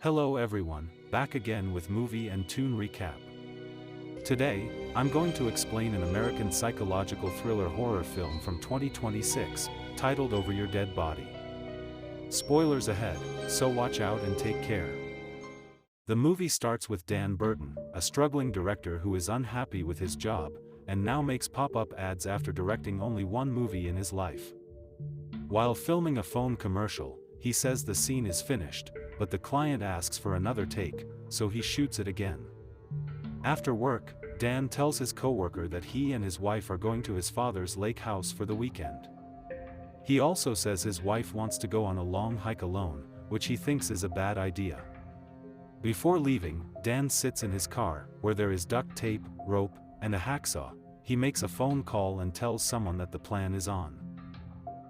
Hello everyone, back again with movie and tune recap. Today, I'm going to explain an American psychological thriller horror film from 2026, titled Over Your Dead Body. Spoilers ahead, so watch out and take care. The movie starts with Dan Burton, a struggling director who is unhappy with his job, and now makes pop-up ads after directing only one movie in his life. While filming a phone commercial, he says the scene is finished, but the client asks for another take, so he shoots it again. After work, Dan tells his coworker that he and his wife are going to his father's lake house for the weekend. He also says his wife wants to go on a long hike alone, which he thinks is a bad idea. Before leaving, Dan sits in his car, where there is duct tape, rope, and a hacksaw. He makes a phone call and tells someone that the plan is on.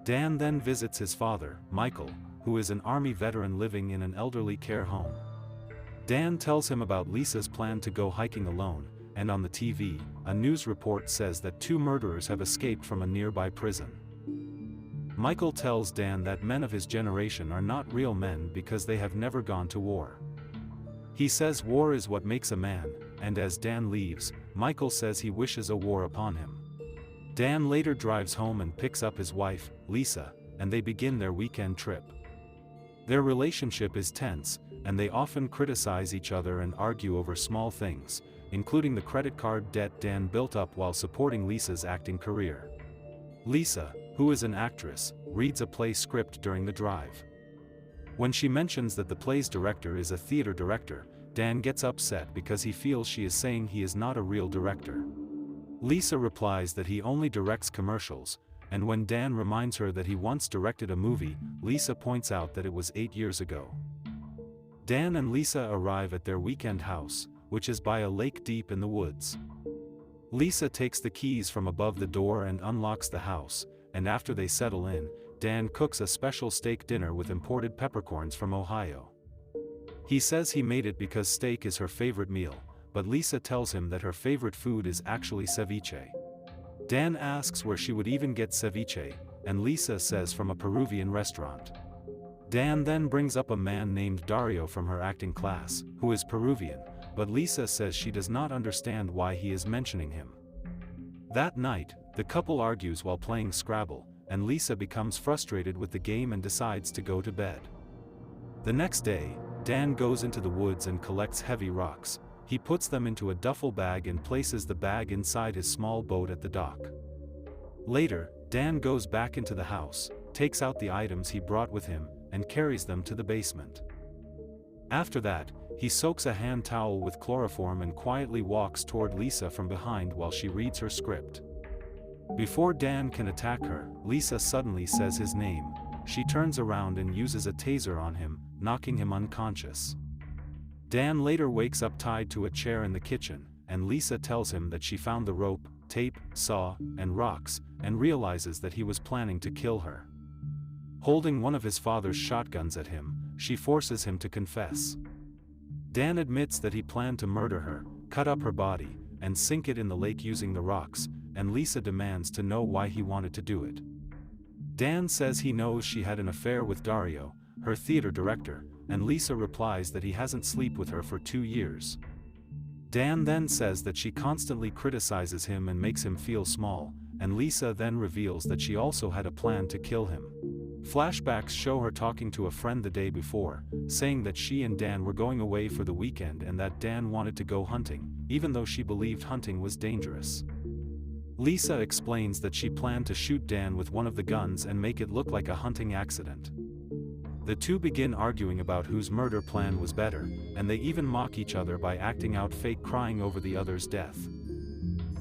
Dan then visits his father, Michael, who is an Army veteran living in an elderly care home. Dan tells him about Lisa's plan to go hiking alone, and on the TV, a news report says that 2 murderers have escaped from a nearby prison. Michael tells Dan that men of his generation are not real men because they have never gone to war. He says war is what makes a man, and as Dan leaves, Michael says he wishes a war upon him. Dan later drives home and picks up his wife, Lisa, and they begin their weekend trip. Their relationship is tense, and they often criticize each other and argue over small things, including the credit card debt Dan built up while supporting Lisa's acting career. Lisa, who is an actress, reads a play script during the drive. When she mentions that the play's director is a theater director, Dan gets upset because he feels she is saying he is not a real director. Lisa replies that he only directs commercials, and when Dan reminds her that he once directed a movie, Lisa points out that it was 8 years ago. Dan and Lisa arrive at their weekend house, which is by a lake deep in the woods. Lisa takes the keys from above the door and unlocks the house, and after they settle in, Dan cooks a special steak dinner with imported peppercorns from Ohio. He says he made it because steak is her favorite meal, but Lisa tells him that her favorite food is actually ceviche. Dan asks where she would even get ceviche, and Lisa says from a Peruvian restaurant. Dan then brings up a man named Dario from her acting class, who is Peruvian, but Lisa says she does not understand why he is mentioning him. That night, the couple argues while playing Scrabble, and Lisa becomes frustrated with the game and decides to go to bed. The next day, Dan goes into the woods and collects heavy rocks. He puts them into a duffel bag and places the bag inside his small boat at the dock. Later, Dan goes back into the house, takes out the items he brought with him, and carries them to the basement. After that, he soaks a hand towel with chloroform and quietly walks toward Lisa from behind while she reads her script. Before Dan can attack her, Lisa suddenly says his name. She turns around and uses a taser on him, knocking him unconscious. Dan later wakes up tied to a chair in the kitchen, and Lisa tells him that she found the rope, tape, saw, and rocks, and realizes that he was planning to kill her. Holding one of his father's shotguns at him, she forces him to confess. Dan admits that he planned to murder her, cut up her body, and sink it in the lake using the rocks, and Lisa demands to know why he wanted to do it. Dan says he knows she had an affair with Dario, her theater director, and Lisa replies that he hasn't slept with her for 2 years. Dan then says that she constantly criticizes him and makes him feel small, and Lisa then reveals that she also had a plan to kill him. Flashbacks show her talking to a friend the day before, saying that she and Dan were going away for the weekend and that Dan wanted to go hunting, even though she believed hunting was dangerous. Lisa explains that she planned to shoot Dan with one of the guns and make it look like a hunting accident. The two begin arguing about whose murder plan was better, and they even mock each other by acting out fake crying over the other's death.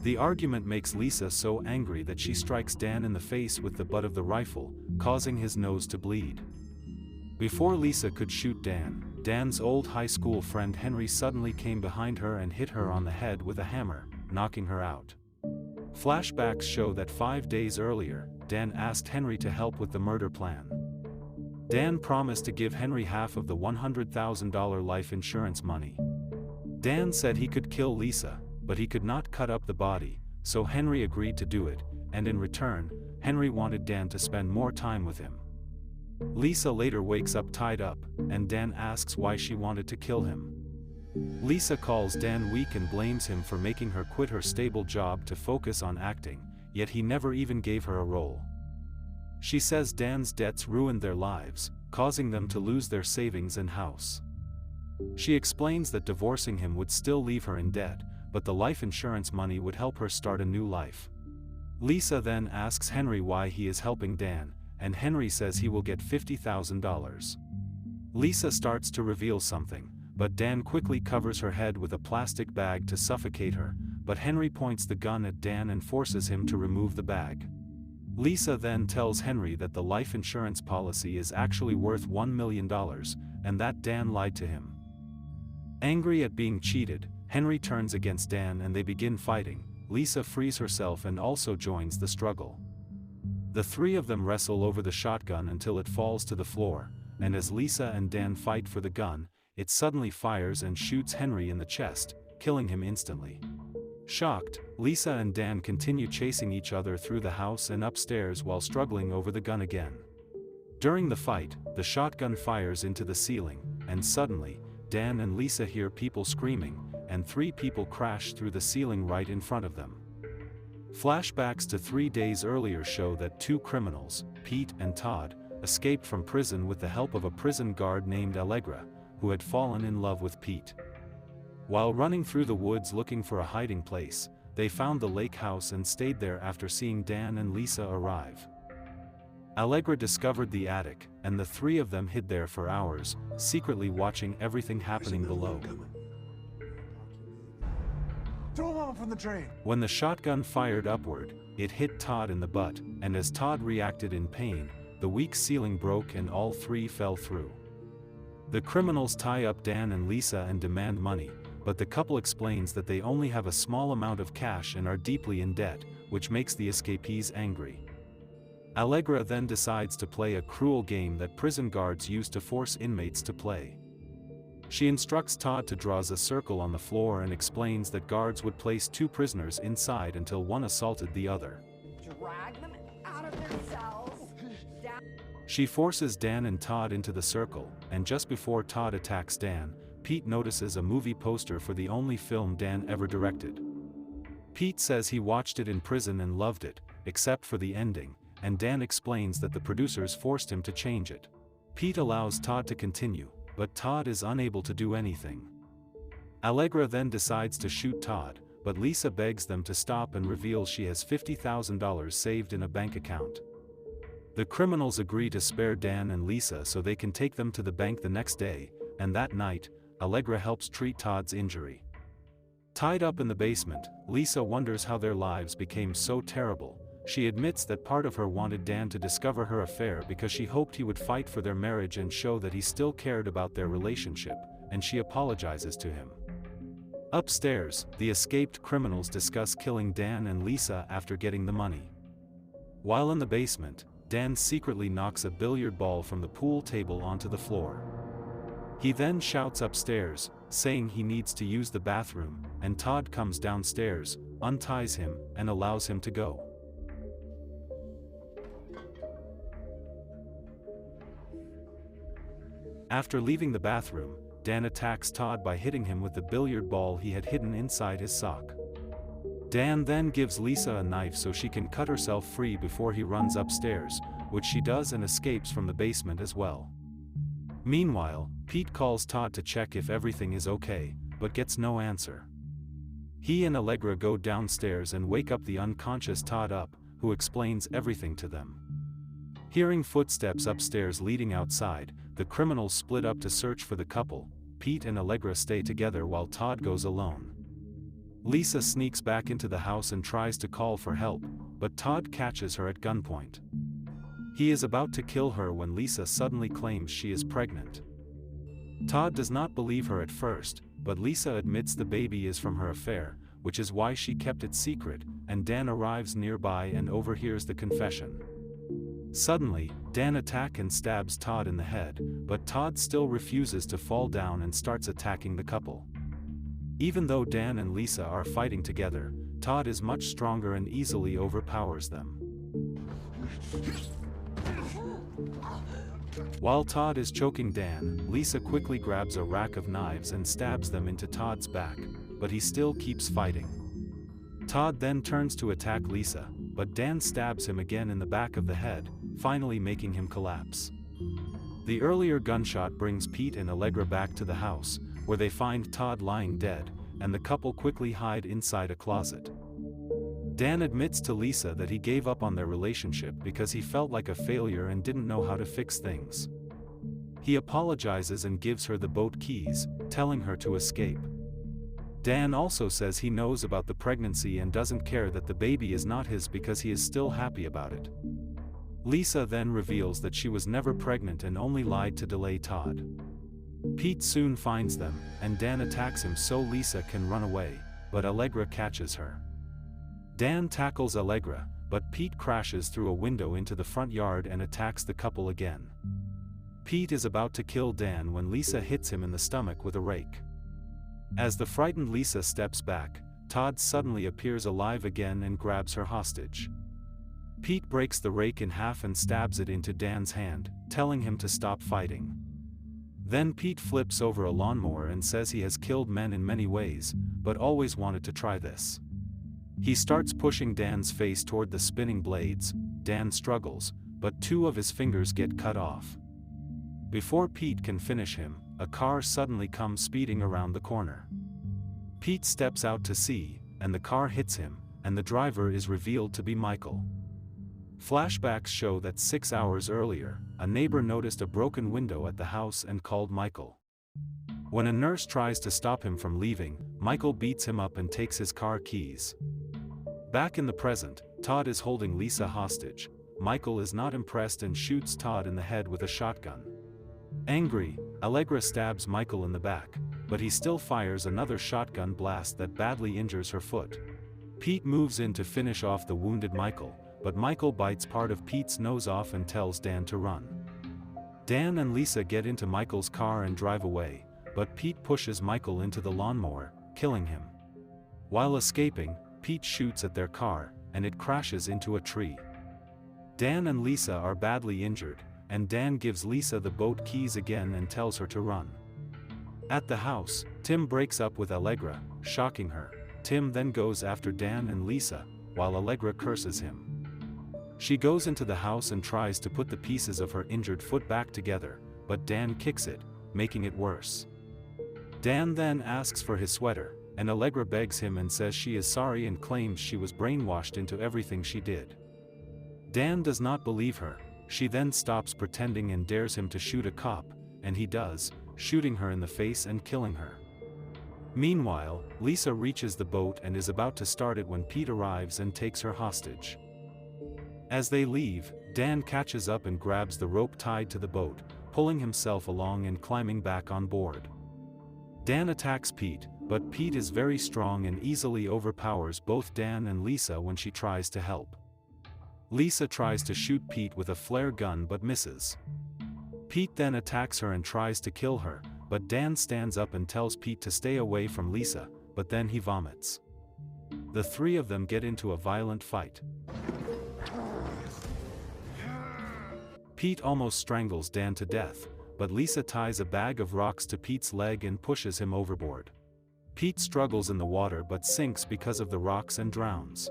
The argument makes Lisa so angry that she strikes Dan in the face with the butt of the rifle, causing his nose to bleed. Before Lisa could shoot Dan, Dan's old high school friend Henry suddenly came behind her and hit her on the head with a hammer, knocking her out. Flashbacks show that 5 days earlier, Dan asked Henry to help with the murder plan. Dan promised to give Henry half of the $100,000 life insurance money. Dan said he could kill Lisa, but he could not cut up the body, so Henry agreed to do it, and in return, Henry wanted Dan to spend more time with him. Lisa later wakes up tied up, and Dan asks why she wanted to kill him. Lisa calls Dan weak and blames him for making her quit her stable job to focus on acting, yet he never even gave her a role. She says Dan's debts ruined their lives, causing them to lose their savings and house. She explains that divorcing him would still leave her in debt, but the life insurance money would help her start a new life. Lisa then asks Henry why he is helping Dan, and Henry says he will get $50,000. Lisa starts to reveal something, but Dan quickly covers her head with a plastic bag to suffocate her, but Henry points the gun at Dan and forces him to remove the bag. Lisa then tells Henry that the life insurance policy is actually worth $1 million, and that Dan lied to him. Angry at being cheated, Henry turns against Dan and they begin fighting. Lisa frees herself and also joins the struggle. The three of them wrestle over the shotgun until it falls to the floor, and as Lisa and Dan fight for the gun, it suddenly fires and shoots Henry in the chest, killing him instantly. Shocked, Lisa and Dan continue chasing each other through the house and upstairs while struggling over the gun again. During the fight, the shotgun fires into the ceiling, and suddenly, Dan and Lisa hear people screaming, and 3 people crash through the ceiling right in front of them. Flashbacks to 3 days earlier show that 2 criminals, Pete and Todd, escaped from prison with the help of a prison guard named Allegra, who had fallen in love with Pete. While running through the woods looking for a hiding place, they found the lake house and stayed there after seeing Dan and Lisa arrive. Allegra discovered the attic, and the 3 of them hid there for hours, secretly watching everything happening below. Throw him from the train. When the shotgun fired upward, it hit Todd in the butt, and as Todd reacted in pain, the weak ceiling broke and all 3 fell through. The criminals tie up Dan and Lisa and demand money, but the couple explains that they only have a small amount of cash and are deeply in debt, which makes the escapees angry. Allegra then decides to play a cruel game that prison guards use to force inmates to play. She instructs Todd to draw a circle on the floor and explains that guards would place 2 prisoners inside until one assaulted the other. Drag them out of their cells. She forces Dan and Todd into the circle, and just before Todd attacks Dan, Pete notices a movie poster for the only film Dan ever directed. Pete says he watched it in prison and loved it, except for the ending, and Dan explains that the producers forced him to change it. Pete allows Todd to continue, but Todd is unable to do anything. Allegra then decides to shoot Todd, but Lisa begs them to stop and reveals she has $50,000 saved in a bank account. The criminals agree to spare Dan and Lisa so they can take them to the bank the next day, and that night, Allegra helps treat Todd's injury. Tied up in the basement, Lisa wonders how their lives became so terrible. She admits that part of her wanted Dan to discover her affair because she hoped he would fight for their marriage and show that he still cared about their relationship, and she apologizes to him. Upstairs, the escaped criminals discuss killing Dan and Lisa after getting the money. While in the basement, Dan secretly knocks a billiard ball from the pool table onto the floor. He then shouts upstairs, saying he needs to use the bathroom, and Todd comes downstairs, unties him, and allows him to go. After leaving the bathroom, Dan attacks Todd by hitting him with the billiard ball he had hidden inside his sock. Dan then gives Lisa a knife so she can cut herself free before he runs upstairs, which she does and escapes from the basement as well. Meanwhile, Pete calls Todd to check if everything is okay, but gets no answer. He and Allegra go downstairs and wake up the unconscious Todd up, who explains everything to them. Hearing footsteps upstairs leading outside, the criminals split up to search for the couple. Pete and Allegra stay together while Todd goes alone. Lisa sneaks back into the house and tries to call for help, but Todd catches her at gunpoint. He is about to kill her when Lisa suddenly claims she is pregnant. Todd does not believe her at first, but Lisa admits the baby is from her affair, which is why she kept it secret, and Dan arrives nearby and overhears the confession. Suddenly, Dan attacks and stabs Todd in the head, but Todd still refuses to fall down and starts attacking the couple. Even though Dan and Lisa are fighting together, Todd is much stronger and easily overpowers them. While Todd is choking Dan, Lisa quickly grabs a rack of knives and stabs them into Todd's back, but he still keeps fighting. Todd then turns to attack Lisa, but Dan stabs him again in the back of the head, finally making him collapse. The earlier gunshot brings Pete and Allegra back to the house, where they find Todd lying dead, and the couple quickly hide inside a closet. Dan admits to Lisa that he gave up on their relationship because he felt like a failure and didn't know how to fix things. He apologizes and gives her the boat keys, telling her to escape. Dan also says he knows about the pregnancy and doesn't care that the baby is not his because he is still happy about it. Lisa then reveals that she was never pregnant and only lied to delay Todd. Pete soon finds them, and Dan attacks him so Lisa can run away, but Allegra catches her. Dan tackles Allegra, but Pete crashes through a window into the front yard and attacks the couple again. Pete is about to kill Dan when Lisa hits him in the stomach with a rake. As the frightened Lisa steps back, Todd suddenly appears alive again and grabs her hostage. Pete breaks the rake in half and stabs it into Dan's hand, telling him to stop fighting. Then Pete flips over a lawnmower and says he has killed men in many ways, but always wanted to try this. He starts pushing Dan's face toward the spinning blades. Dan struggles, but 2 of his fingers get cut off. Before Pete can finish him, a car suddenly comes speeding around the corner. Pete steps out to see, and the car hits him, and the driver is revealed to be Michael. Flashbacks show that 6 hours earlier, a neighbor noticed a broken window at the house and called Michael. When a nurse tries to stop him from leaving, Michael beats him up and takes his car keys. Back in the present, Todd is holding Lisa hostage. Michael is not impressed and shoots Todd in the head with a shotgun. Angry, Allegra stabs Michael in the back, but he still fires another shotgun blast that badly injures her foot. Pete moves in to finish off the wounded Michael, but Michael bites part of Pete's nose off and tells Dan to run. Dan and Lisa get into Michael's car and drive away, but Pete pushes Michael into the lawnmower, killing him. While escaping, Pete shoots at their car, and it crashes into a tree. Dan and Lisa are badly injured, and Dan gives Lisa the boat keys again and tells her to run. At the house, Tim breaks up with Allegra, shocking her. Tim then goes after Dan and Lisa, while Allegra curses him. She goes into the house and tries to put the pieces of her injured foot back together, but Dan kicks it, making it worse. Dan then asks for his sweater, and Allegra begs him and says she is sorry and claims she was brainwashed into everything she did. Dan does not believe her. She then stops pretending and dares him to shoot a cop, and he does, shooting her in the face and killing her. Meanwhile, Lisa reaches the boat and is about to start it when Pete arrives and takes her hostage. As they leave, Dan catches up and grabs the rope tied to the boat, pulling himself along and climbing back on board. Dan attacks Pete, but Pete is very strong and easily overpowers both Dan and Lisa when she tries to help. Lisa tries to shoot Pete with a flare gun but misses. Pete then attacks her and tries to kill her, but Dan stands up and tells Pete to stay away from Lisa, but then he vomits. The 3 of them get into a violent fight. Pete almost strangles Dan to death, but Lisa ties a bag of rocks to Pete's leg and pushes him overboard. Pete struggles in the water but sinks because of the rocks and drowns.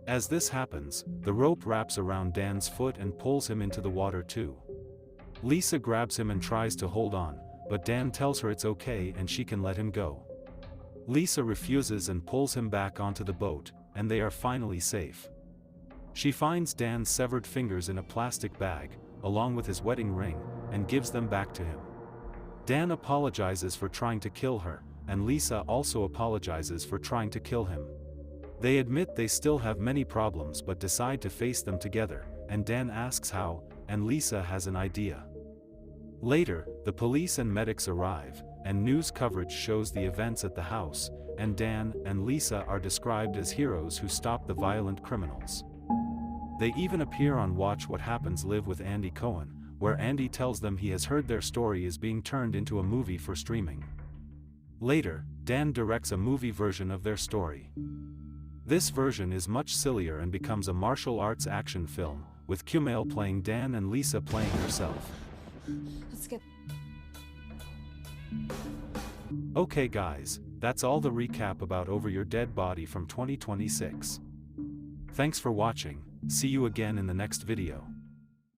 As this happens, the rope wraps around Dan's foot and pulls him into the water too. Lisa grabs him and tries to hold on, but Dan tells her it's okay and she can let him go. Lisa refuses and pulls him back onto the boat, and they are finally safe. She finds Dan's severed fingers in a plastic bag, along with his wedding ring, and gives them back to him. Dan apologizes for trying to kill her, and Lisa also apologizes for trying to kill him. They admit they still have many problems but decide to face them together, and Dan asks how, and Lisa has an idea. Later, the police and medics arrive, and news coverage shows the events at the house, and Dan and Lisa are described as heroes who stop the violent criminals. They even appear on Watch What Happens Live with Andy Cohen, where Andy tells them he has heard their story is being turned into a movie for streaming. Later, Dan directs a movie version of their story. This version is much sillier and becomes a martial arts action film, with Kumail playing Dan and Lisa playing herself. Let's get. Okay guys, that's all the recap about Over Your Dead Body from 2026. Thanks for watching, see you again in the next video.